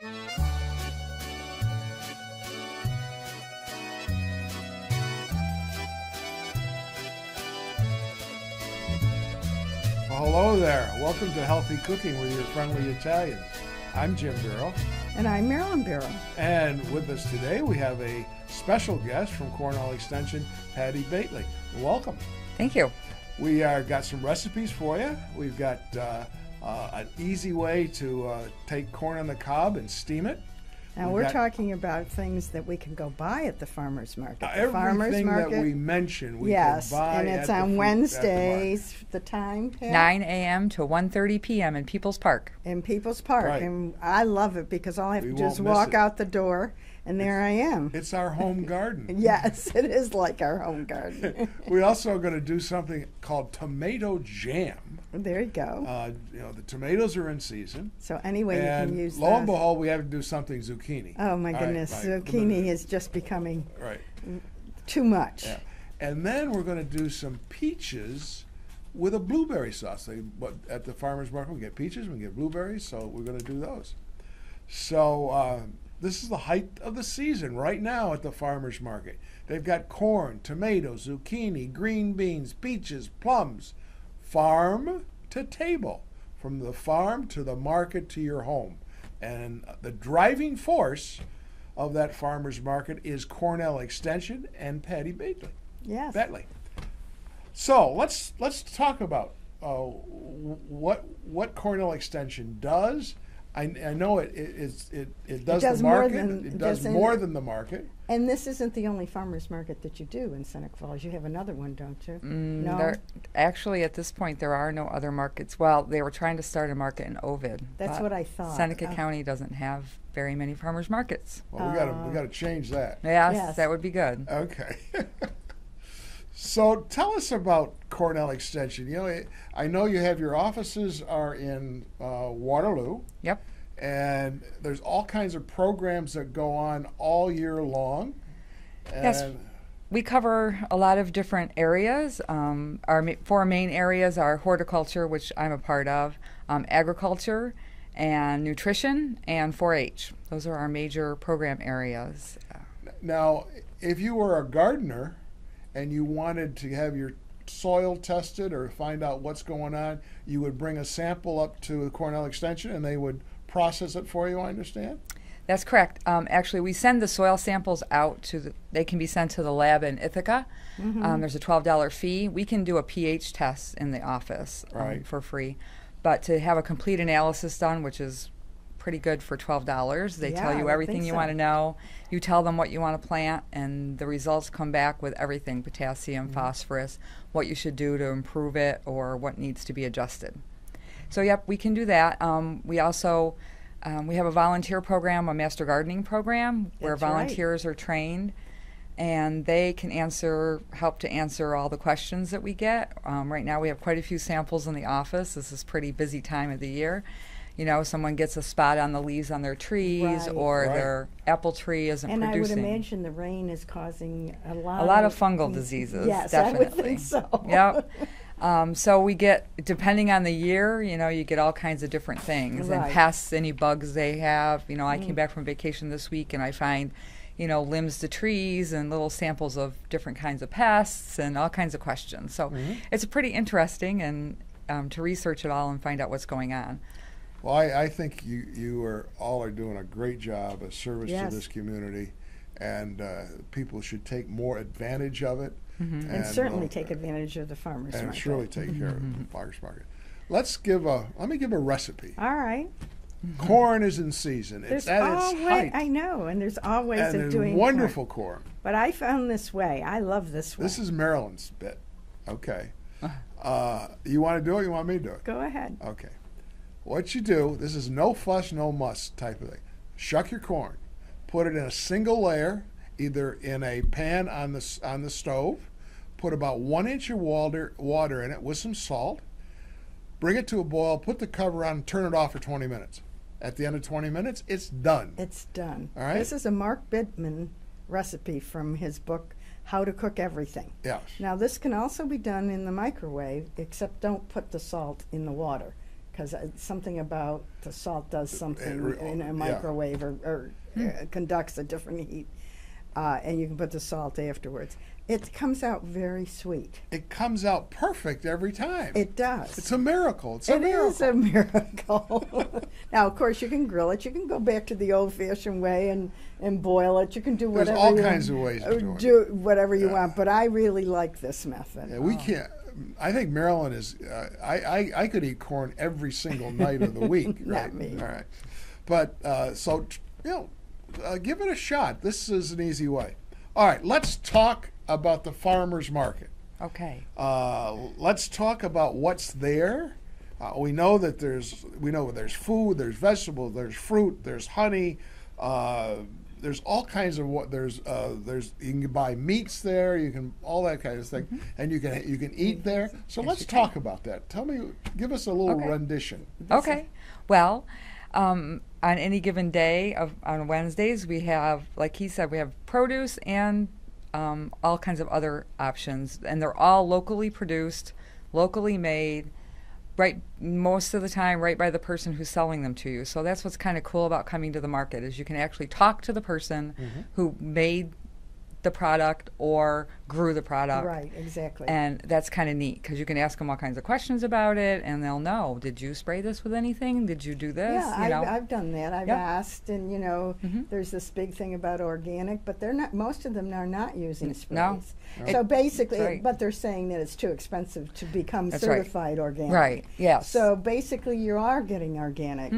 Well, hello there. Welcome to Healthy Cooking with your friendly Italians. I'm Jim Bero. And I'm Marilyn Bero. And with us today we have a special guest from Cornell Extension, Patti Battley. Welcome. Thank you. We got some recipes for you. We've got an easy way to take corn on the cob and steam it. Now we're talking about things that we can go buy at the farmer's market. Everything that we mentioned, we can buy and it's on Wednesdays. The time, Pat? 9 a.m. to 1:30 p.m. in People's Park. In People's Park, Right. And I love it because all I have to do is walk out the door, and there I am. It's our home garden. Yes, it is like our home garden. We're also going to do something called tomato jam. There you go. The tomatoes are in season. So anyway, you can use lo and behold, we have to do something zucchini. Oh my goodness, zucchini is just becoming too much. Yeah. And then we're going to do some peaches with a blueberry sauce. But at the farmer's market, we get peaches, we get blueberries, so we're going to do those. So this is the height of the season right now at the farmer's market. They've got corn, tomatoes, zucchini, green beans, peaches, plums, farm to table, from the farm to the market to your home. And the driving force of that farmer's market is Cornell Extension and Patti Battley. Yes. Battley. So let's talk about what Cornell Extension does. I know it does the market. It does more than the market. And this isn't the only farmers market that you do in Seneca Falls. You have another one, don't you? No. Actually, at this point, there are no other markets. Well, they were trying to start a market in Ovid. That's what I thought. Seneca County doesn't have very many farmers markets. Well, we got to change that. Yes, that would be good. Okay. So tell us about Cornell Extension. I know you have your offices are in Waterloo. Yep. And there's all kinds of programs that go on all year long. Yes, we cover a lot of different areas. Our four main areas are horticulture, which I'm a part of, agriculture, and nutrition, and 4-H. Those are our major program areas. Now, if you were a gardener and you wanted to have your soil tested or find out what's going on, you would bring a sample up to the Cornell Extension and they would process it for you, I understand? That's correct. Actually, we send the soil samples out they can be sent to the lab in Ithaca. Mm-hmm. There's a $12 fee. We can do a pH test in the office for free. But to have a complete analysis done, which is pretty good for $12, they tell you everything you want to know. You tell them what you want to plant, and the results come back with everything, potassium, phosphorus, what you should do to improve it or what needs to be adjusted. So, yep, we can do that. We also we have a volunteer program, a master gardening program, where volunteers are trained, and they can help to answer all the questions that we get. Right now we have quite a few samples in the office. This is a pretty busy time of the year. Someone gets a spot on the leaves on their trees, or their apple tree isn't producing. And I would imagine the rain is causing a lot of fungal diseases. Yes, definitely. I would think so. Yep. So we get, depending on the year, you get all kinds of different things. And pests, any bugs they have. I came back from vacation this week and I find, limbs to trees and little samples of different kinds of pests and all kinds of questions. So it's pretty interesting and to research it all and find out what's going on. Well, I think you all are doing a great job of service to this community, and people should take more advantage of it. Mm-hmm. And certainly take advantage of the farmers market. And surely take care of the farmers market. Let me give a recipe. All right. Corn is in season. It's at its height. I know, and there's all ways of doing wonderful corn. But I found this way. I love this way. This is Marilyn's bit. Okay. You want to do it? You want me to do it? Go ahead. Okay. What you do, this is no fuss, no muss type of thing. Shuck your corn. Put it in a single layer, either in a pan on the stove. Put about 1 inch of water in it with some salt. Bring it to a boil, put the cover on, and turn it off for 20 minutes. At the end of 20 minutes, it's done. It's done. All right? This is a Mark Bittman recipe from his book, How to Cook Everything. Yes. Now, this can also be done in the microwave, except don't put the salt in the water, because something about the salt does something in a yeah. microwave or conducts a different heat, and you can put the salt afterwards. It comes out very sweet. It comes out perfect every time. It does. It's a miracle. It is a miracle. Now, of course, you can grill it. You can go back to the old-fashioned way and boil it. You can do whatever. There's all kinds of ways to do it. Do whatever you want, but I really like this method. Yeah, we can't. I think Marilyn is. I could eat corn every single night of the week. Not Right? me. All right, but so give it a shot. This is an easy way. All right, let's talk about the farmers market. Okay. Let's talk about what's there. We know that there's food, there's vegetables, there's fruit, there's honey, there's all kinds of there's you can buy meats there, you can all that kind of thing, and you can eat there. So let's talk about that. Give us a little rendition. Okay. Well, on any given day on Wednesdays, we have, like he said, we have produce and all kinds of other options, and they're all locally produced, locally made, right most of the time right by the person who's selling them to you. So that's what's kind of cool about coming to the market, is you can actually talk to the person who made the product or grew the product. Right, exactly. And that's kind of neat, because you can ask them all kinds of questions about it, and they'll know, did you spray this with anything? Did you do this? Yeah, I've done that. I've asked, and Mm-hmm. there's this big thing about organic, but they're not. Most of them are not using sprays. No. So basically, right. But they're saying that it's too expensive to become That's right. certified organic. Right, yes. So basically, you are getting organic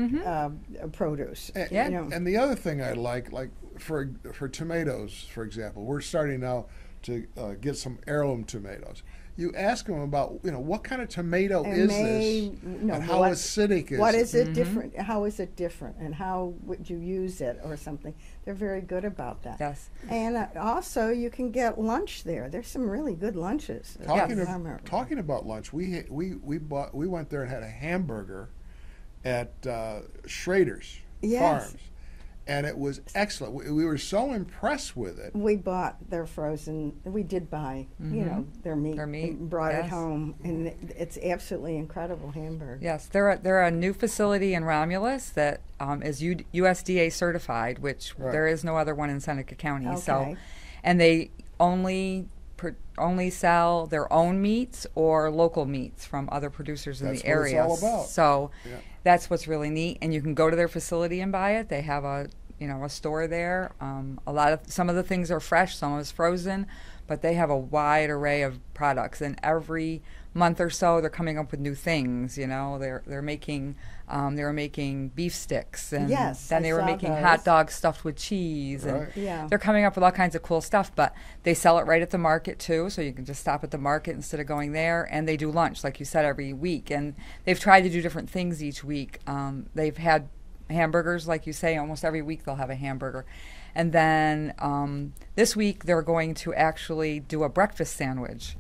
produce. And, and the other thing I like for tomatoes, for example, we're starting now to get some heirloom tomatoes. You ask them about, what kind of tomato is this, and how acidic is it? What is it different? How is it different, and how would you use it, or something? They're very good about that. Yes. And also, you can get lunch there. There's some really good lunches. Talking about lunch, we went there and had a hamburger at Schrader's Farms. And it was excellent. We were so impressed with it. We bought their frozen. We did buy, their meat. And brought it home, and it's absolutely incredible hamburger. Yes, they're a new facility in Romulus that is USDA certified, which there is no other one in Seneca County. Okay. So, and they only sell their own meats or local meats from other producers in the area. That's what it's all about. So that's what's really neat, and you can go to their facility and buy it. They have a store there. Some of the things are fresh, some is frozen, but they have a wide array of products. And every month or so, they're coming up with new things. They're making they were making beef sticks, and then they were making hot dogs stuffed with cheese, and they're coming up with all kinds of cool stuff. But they sell it right at the market too, so you can just stop at the market instead of going there. And they do lunch, like you said, every week, and they've tried to do different things each week. They've had hamburgers, like you say, almost every week they'll have a hamburger. And then this week they're going to actually do a breakfast sandwich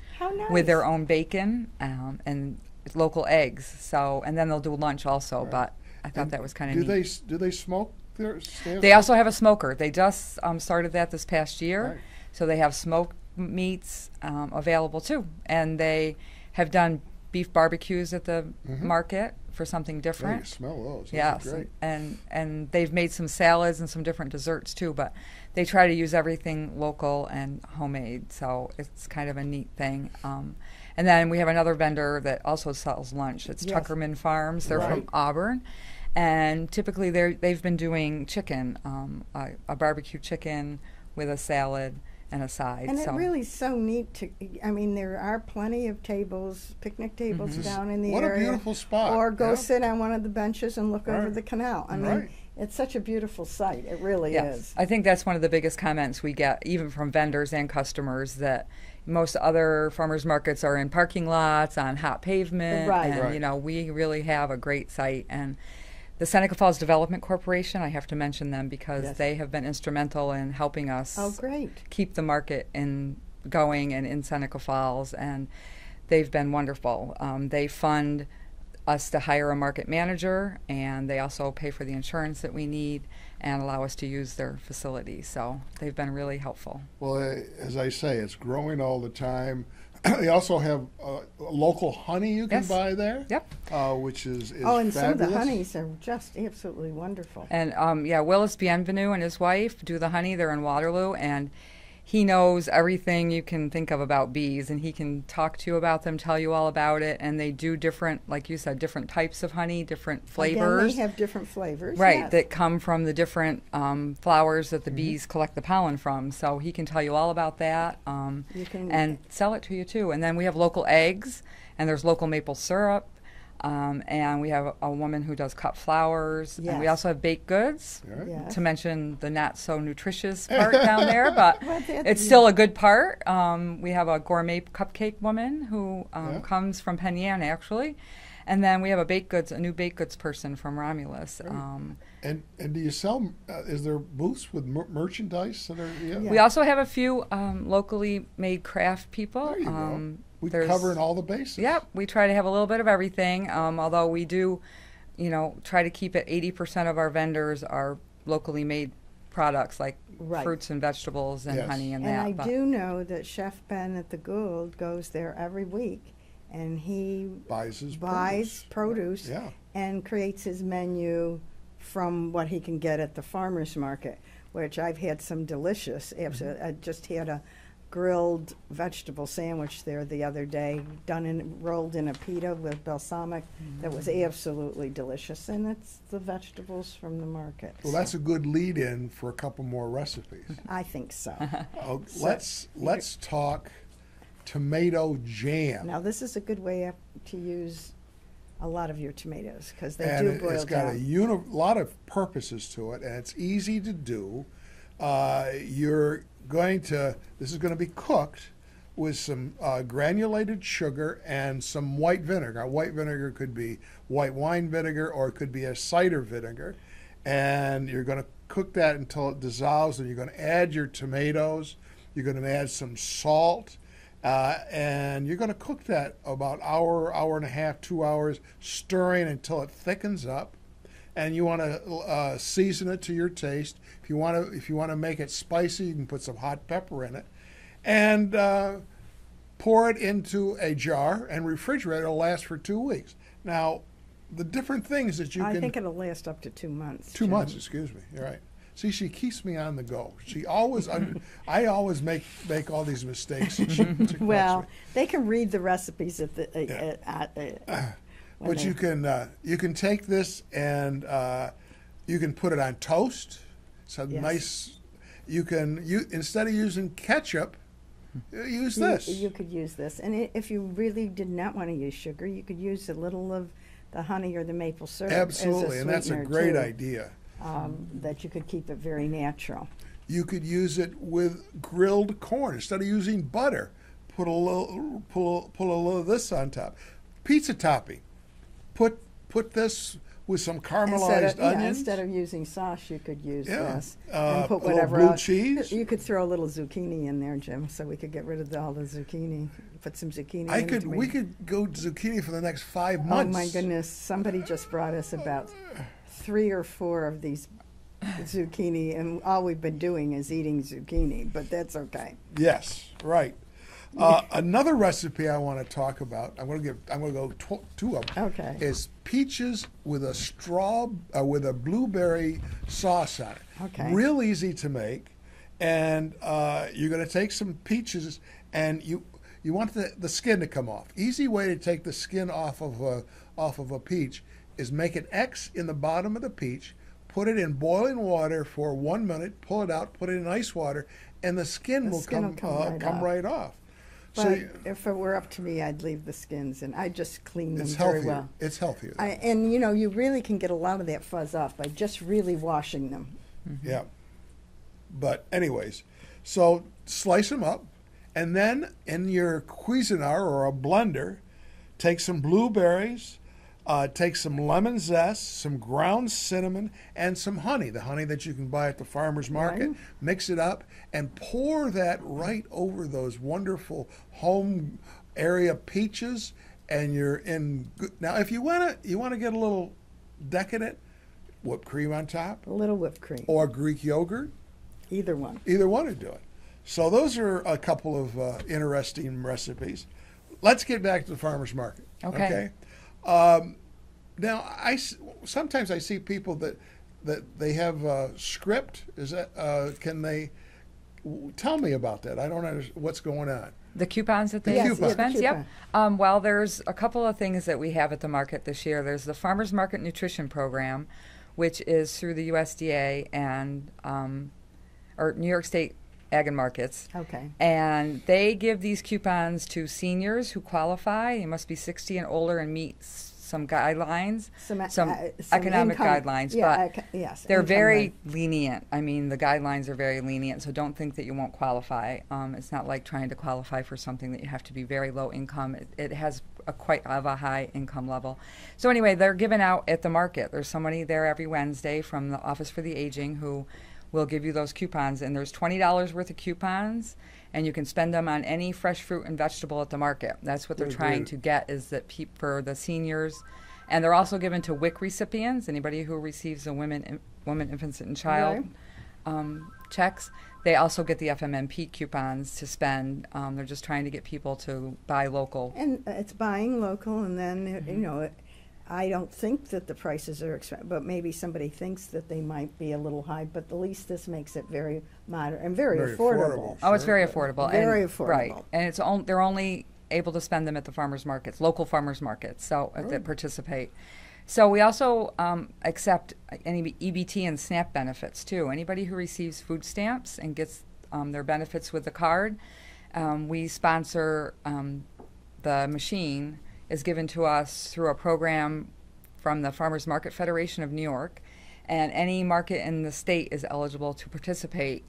with their own bacon and local eggs. So, and then they'll do lunch also. But I thought that was kind of neat. Do they smoke their? They also have a smoker. They just started that this past year. Right. So they have smoked meats available too, and they have done beef barbecues at the market for something different. You smell those. Those yes, are great. and they've made some salads and some different desserts too, but they try to use everything local and homemade, so it's kind of a neat thing. And then we have another vendor that also sells lunch. It's Tuckerman Farms. They're from Auburn, and typically they've been doing chicken, a barbecue chicken with a salad and a side. And it really is so neat there are plenty of tables, picnic tables down in the area. What a beautiful spot. Or go sit on one of the benches and look over the canal. I mean, it's such a beautiful sight. It really is. I think that's one of the biggest comments we get, even from vendors and customers, that most other farmers markets are in parking lots, on hot pavement. And, we really have a great site. And the Seneca Falls Development Corporation, I have to mention them because they have been instrumental in helping us keep the market going and in Seneca Falls, and they've been wonderful. They fund us to hire a market manager, and they also pay for the insurance that we need and allow us to use their facility. So they've been really helpful. Well, as I say, it's growing all the time. They also have local honey you can Yes. buy there. Yep. Which is Oh, and fabulous. some of the honeys are just absolutely wonderful. And yeah, Willis Bienvenu and his wife do the honey. They're in Waterloo, and he knows everything you can think of about bees, and he can talk to you about them, tell you all about it. And they do different, like you said, different types of honey, different flavors. Again, they have different flavors. Right, yes. that come from the different flowers that the bees collect the pollen from. So he can tell you all about that You can- and sell it to you too. And then we have local eggs, and there's local maple syrup, and we have a woman who does cut flowers. And we Yes. also have baked goods, All right. Yes. to mention the not so nutritious part down there, but Well, that- it's still a good part. We have a gourmet cupcake woman who Yeah. comes from Penn Yan, actually. And then we have a new baked goods person from Romulus. And do you sell? Is there booths with merchandise that are? Yeah. We also have a few locally made craft people. There you go. We're there's- covering all the bases. Yep, we try to have a little bit of everything, although we do, try to keep it 80% of our vendors are locally made products like Right. fruits and vegetables and Yes. honey and And that. I but- do know that Chef Ben at the Gould goes there every week, and he Buys his buys produce Yeah. and creates his menu from what he can get at the farmer's market, which I've had some delicious. I just had a grilled vegetable sandwich there the other day, rolled in a pita with balsamic. That was absolutely delicious, and it's the vegetables from the market. Well, that's a good lead-in for a couple more recipes. I think so. Let's talk tomato jam. Now, this is a good way to use a lot of your tomatoes because they And do boil it's got down. a lot of purposes to it, and it's easy to do. This is going to be cooked with some granulated sugar and some white vinegar. White vinegar could be white wine vinegar, or it could be a cider vinegar. And you're going to cook that until it dissolves, and you're going to add your tomatoes. You're going to add some salt, and you're going to cook that about hour and a half, 2 hours, stirring until it thickens up. And you want to season it to your taste. If you want to make it spicy, you can put some hot pepper in it, and pour it into a jar and refrigerate it. It'll last for 2 weeks. Now, the different things that you I can. think it'll last up to 2 months. 2 Jim. months, excuse me. You're right. See, she keeps me on the go. She always, I always make all these mistakes. And she corrects Well, me. they can read the recipes at the. when But they- you can take this and you can put it on toast. It's a Yes. nice. Instead of using ketchup, use this. You could use this, and if you really did not want to use sugar, you could use a little of the honey or the maple syrup. Absolutely, as and that's a sweetener, great too, idea. that you could keep it very natural. You could use it with grilled corn instead of using butter. Put a little, pull a little of this on top. Pizza topping. Put this with some caramelized onions. Instead of using sauce, you could use Yeah. this A and put little whatever blue else. cheese. You could throw a little zucchini in there, Jim, so we could get rid of all the zucchini. Put some zucchini. in the We tomato. could go zucchini for the next 5 Oh months. my goodness! Somebody just brought us about 3 or 4 of these zucchini, and all we've been doing is eating zucchini. But that's okay. Yes, right. Another recipe I want to talk about. I'm going to go 2 of them. Okay. Is peaches with a blueberry sauce on it. Okay. Real easy to make, and you're going to take some peaches, and you want the skin to come off. Easy way to take the skin off of a peach is make an X in the bottom of the peach. Put it in boiling water for 1 minute. Pull it out. Put it in ice water, and the skin will come right off. But So if it were up to me, I'd leave the skins, and I just clean them it's very healthier. well. It's healthier. And you really can get a lot of that fuzz off by just really washing them. Yeah. But anyways, so slice them up, and then in your Cuisinart or a blender, take some blueberries, take some lemon zest, some ground cinnamon, and some honey, the honey that you can buy at the farmer's market. Right. Mix it up and pour that right over those wonderful home area peaches, and you're in good. Now, if you want to get a little decadent, whipped cream on top A little whipped cream, or Greek yogurt. either one. Either one would do it. So those are a couple of interesting recipes. Let's get back to the farmer's market. Okay. Now, sometimes I see people that they have a script. Is that can they tell me about that? I don't understand what's going on. The coupons that they Yes, yeah, dispense? the Yep. coupon. Well, there's a couple of things that we have at the market this year. There's the Farmers Market Nutrition Program, which is through the USDA and or New York State Ag and Markets. Okay. And they give these coupons to seniors who qualify. You must be 60 and older and meet some guidelines, some economic income, guidelines, yeah, but yes, they're income very rate. lenient. I mean, the guidelines are very lenient, so don't think that you won't qualify. It's not like trying to qualify for something that you have to be very low income. It has quite of a high income level. So anyway, they're given out at the market. There's somebody there every Wednesday from the Office for the Aging who will give you those coupons, and there's $20 worth of coupons, and you can spend them on any fresh fruit and vegetable at the market. That's what they're trying to get, is that for the seniors. And they're also given to WIC recipients, anybody who receives a woman, infant, and child checks. They also get the FMNP coupons to spend. They're just trying to get people to buy local. And it's buying local, and then, you know, I don't think that the prices are expensive, but maybe somebody thinks that they might be a little high, but at least this makes it very moderate and very affordable. Oh, it's very affordable. Very and, affordable. Right. And it's they're only able to spend them at the farmers markets, local farmers markets, so that participate. So we also accept any EBT and SNAP benefits too. Anybody who receives food stamps and gets their benefits with the card, we sponsor the machine is given to us through a program from the Farmers Market Federation of New York, and any market in the state is eligible to participate.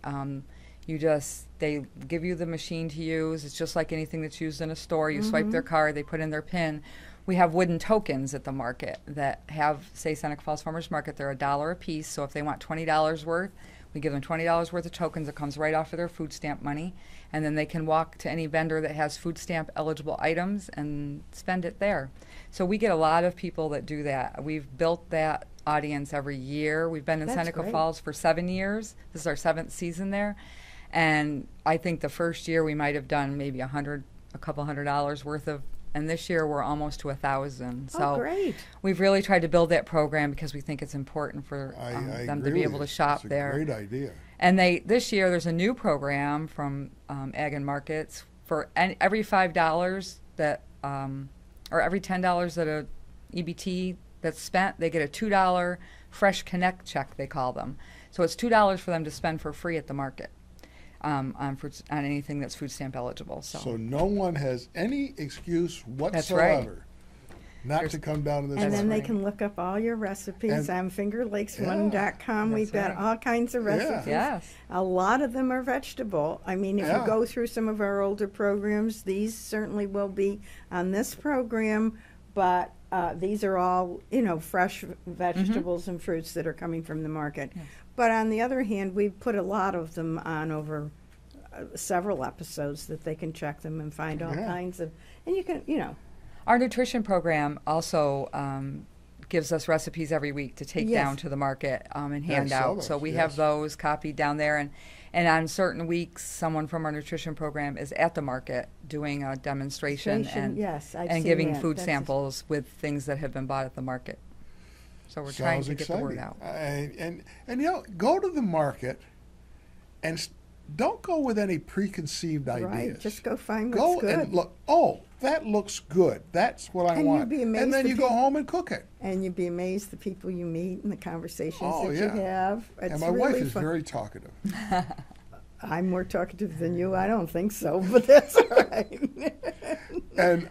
They give you the machine to use. It's just like anything that's used in a store. You swipe their card, they put in their PIN. We have wooden tokens at the market that have, say, Seneca Falls Farmers Market. They're $1 a piece, so if they want $20 worth, we give them $20 worth of tokens. It comes right off of their food stamp money, and then they can walk to any vendor that has food stamp eligible items and spend it there. So we get a lot of people that do that. We've built that audience every year. We've been in That's Seneca great. Falls for 7 years. This is our 7th season there. And I think the first year we might have done maybe a couple $100 worth of, and this year we're almost to 1,000. So great. we've really tried to build that program because we think it's important for I them to agree be with able to you. shop It's a there. great idea. And this year there's a new program from Ag and Markets for every $5 that, or every $10 that a EBT that's spent, they get a $2 Fresh Connect check, they call them. So it's $2 for them to spend for free at the market on anything that's food stamp eligible. So no one has any excuse That's right. whatsoever not to come down to this. And then market. they can look up all your recipes And- on fingerlakesone.com. We've got right. all kinds of recipes. Yes. A lot of them are vegetable. I mean, if Yeah. you go through some of our older programs, these certainly will be on this program, but these are all, fresh vegetables and fruits that are coming from the market. Yes. But on the other hand, we've put a lot of them on over several episodes that they can check them and find all Yeah. kinds of, and you can, Our nutrition program also gives us recipes every week to take Yes. down to the market and Yeah, I hand saw out. those, So we yes. have those copied down there. And on certain weeks, someone from our nutrition program is at the market doing a demonstration and, yes, I've and seen giving that. food That's samples with things that have been bought at the market. So we're trying Sounds to get the word exciting. out. And go to the market and don't go with any preconceived ideas. Right, just go find Go what's good. and look. Oh, that looks good. That's what I And you'd want. be amazed And then the you go peop- home and cook it. And you'd be amazed the people you meet and the conversations Oh, that yeah. you have. It's And my really wife is fun. very talkative. I'm more talkative than you. I don't think so, but that's all right. And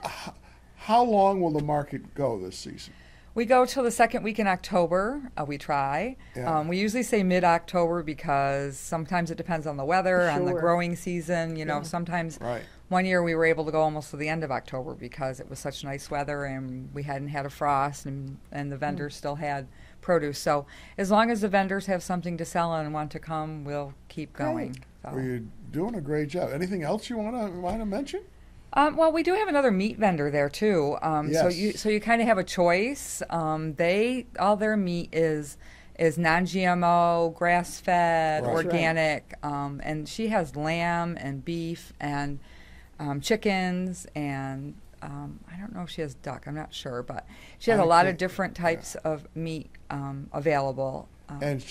how long will the market go this season? We go till the second week in October. We try. Yeah. We usually say mid-October because sometimes it depends on the weather, on the Sure. growing season. Yeah. Sometimes Right. one year we were able to go almost to the end of October because it was such nice weather and we hadn't had a frost and the vendors still had produce. So as long as the vendors have something to sell and want to come, we'll keep going. So. Well, you're doing a great job. Anything else you want to mention? Well, we do have another meat vendor there too. Yes. So you kind of have a choice. All their meat is is non-GMO, grass-fed, Right. organic, and she has lamb and beef and chickens and I don't know if she has duck. I'm not sure, but she has a lot of different types of meat available. And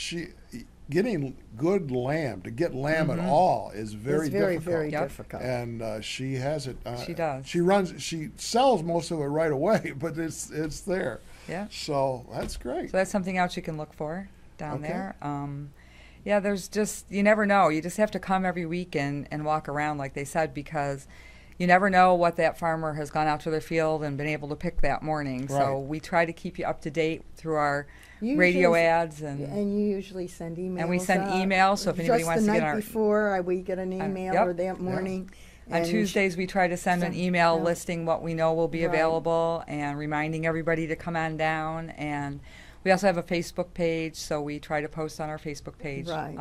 getting good lamb, to get lamb at all is very difficult. Very difficult. And she has it. She does. She sells most of it right away, but it's there. Yeah. So that's great. So that's something else you can look for down Okay. there. Yeah, there's just, you never know. You just have to come every week and walk around, like they said, because you never know what that farmer has gone out to their field and been able to pick that morning. So Right. we try to keep you up to date through our You radio usually- ads. And you usually send emails. And we send out. emails, so if anybody Just wants the to get night our- before, we get an email, yep. or that morning. On and Tuesdays, we try to send an email yeah. listing what we know will be Right. available and reminding everybody to come on down. And we also have a Facebook page, so we try to post on our Facebook page Right.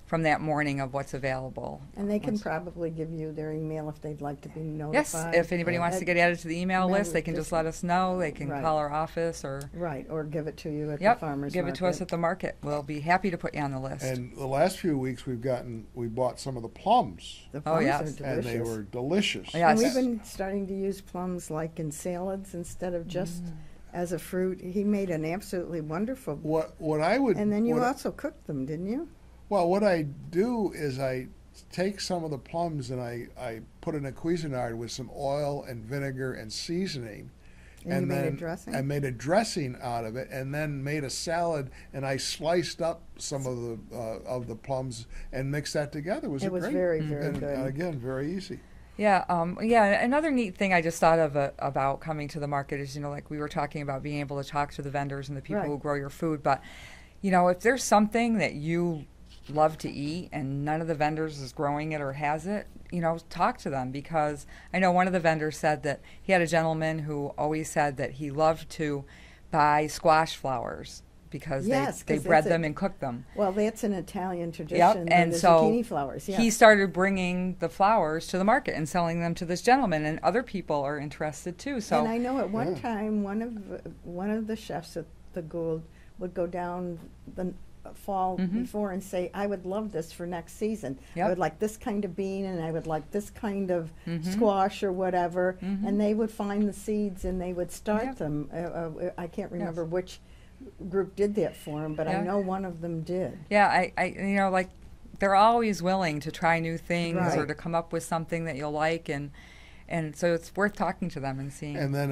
From that morning of what's available. And they can Once- probably give you their email if they'd like to be Yes, notified. if anybody wants to get added to the email Remember, list, they can just let us know. They can Right. call our office or Right, or give it to you at yep, the farmer's give it to us market. at the market. We'll be happy to put you on the list. And the last few weeks we bought some of the plums, The Oh, plums yes. are delicious. and they were delicious. Yeah. And Yes. we've been starting to use plums like in salads instead of just Mm. as a fruit. He made an absolutely wonderful. What I would And then you what, also cooked them, didn't you? Well, what I do is I take some of the plums and I put in a Cuisinart with some oil and vinegar and seasoning. And you made a then dressing? I made a dressing out of it, and then made a salad, and I sliced up some of the plums and mixed that together. It was great? very, very and, good. again, very easy. Yeah, another neat thing I just thought of about coming to the market is, like we were talking about being able to talk to the vendors and the people Right. who grow your food. But, if there's something that you love to eat and none of the vendors is growing it or has it, talk to them, because I know one of the vendors said that he had a gentleman who always said that he loved to buy squash flowers because Yes, they 'cause bred that's them and cooked them. Well, that's an Italian tradition. Yep, and and the so zucchini flowers. Yeah. he started bringing the flowers to the market and selling them to this gentleman, and other people are interested too. So And I know at one Yeah. time one of the chefs at the Gould would go down the fall before and say, "I would love this for next season. Yep. I would like this kind of bean, and I would like this kind of squash or whatever." And they would find the seeds and they would start Yep. them. I can't remember which group did that for him, but I Yeah. know one of them did. yeah, I like they're always willing to try new things or Right. to come up with something that you'll like, and so it's worth talking to them and seeing. And then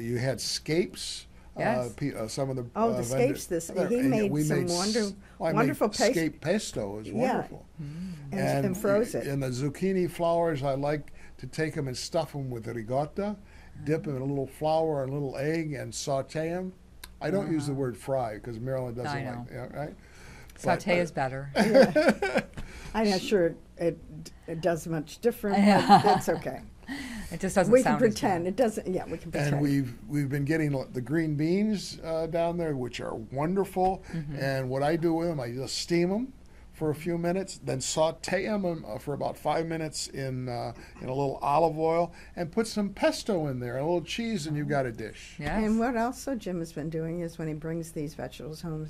you had scapes. Yes. Some of the Oh, the vendors- scapes, He made some wonderful paste. Scape pesto is Yeah. wonderful. And froze it. And the zucchini flowers, I like to take them and stuff them with ricotta, dip them in a little flour and a little egg, and saute them. I don't use the word fry because Marilyn doesn't I know. like, right? Saute But, is better. I'm not sure it does much different, Yeah. but it's okay. It just doesn't We can sound as pretend. good. It doesn't. Yeah, we can pretend. And we've been getting the green beans down there, which are wonderful. And what I do with them, I just steam them for a few minutes, then saute them for about 5 minutes in a little olive oil, and put some pesto in there, and a little cheese, and you've got a dish. Yes. And what also Jim has been doing is when he brings these vegetables home,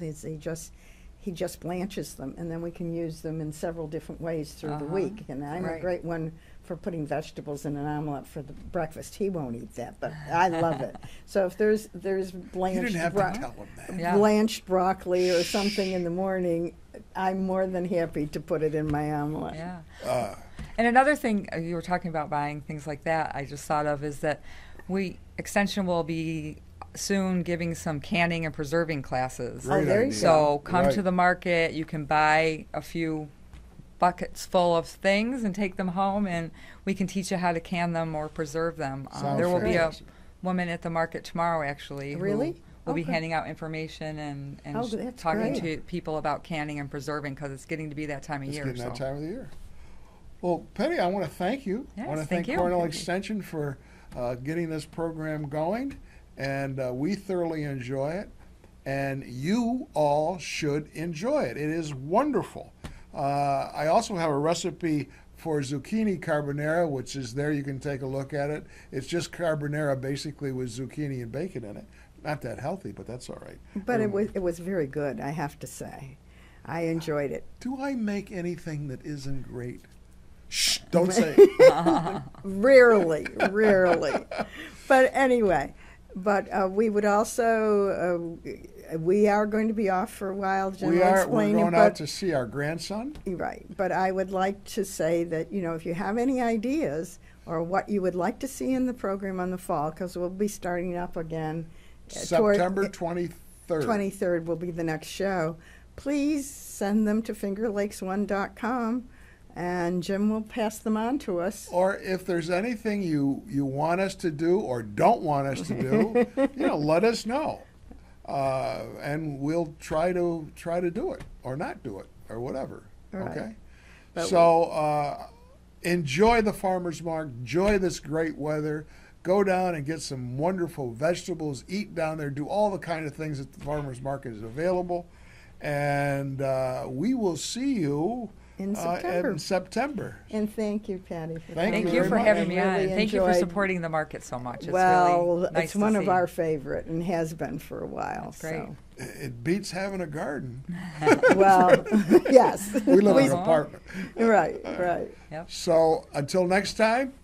he just blanches them, and then we can use them in several different ways through the week. And I'm a Right. great one for putting vegetables in an omelet for the breakfast. He won't eat that, but I love it. So if there's blanched You didn't have to tell him that. Yeah. blanched broccoli or something in the morning, I'm more than happy to put it in my omelet. Yeah. And another thing you were talking about buying things like that, I just thought of is that Extension will be soon giving some canning and preserving classes. Great there you idea. So come Right. to the market. You can buy a few buckets full of things and take them home, and we can teach you how to can them or preserve them. Sounds There will be a fantastic. woman at the market tomorrow, actually. Really? Who will be Okay. handing out information and Oh, that's talking great. to people about canning and preserving, because it's getting to be that time of It's year. getting So. that time of the year. Well, Penny, I want to thank you. I Yes, want to thank thank you. Cornell Extension for getting this program going, and we thoroughly enjoy it, and you all should enjoy it. It is wonderful. I also have a recipe for zucchini carbonara, which is there. You can take a look at it. It's just carbonara basically with zucchini and bacon in it. Not that healthy, but that's all right. But it was very good, I have to say. I enjoyed it. Do I make anything that isn't great? Shh, don't say. Rarely. But anyway, we would also, we are going to be off for a while. We're going out to see our grandson. Right. But I would like to say that, if you have any ideas or what you would like to see in the program on the fall, because we'll be starting up again. September 23rd. 23rd will be the next show. Please send them to fingerlakes1.com, and Jim will pass them on to us. Or if there's anything you want us to do or don't want us to do, let us know, and we'll try to do it or not do it or whatever. Right. Okay. But So enjoy the farmers market. Enjoy this great weather. Go down and get some wonderful vegetables. Eat down there. Do all the kind of things that the farmers market is available. And we will see you in September. And thank you, Patty. Thank you for having me on. Really Thank you for supporting the market so much. It's well, really nice it's one to of see. our favorite and has been for a while. That's great. So. It beats having a garden. Well, yes. We live in an apartment. Right. Yep. So until next time,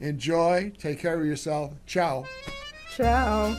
enjoy. Take care of yourself. Ciao. Ciao.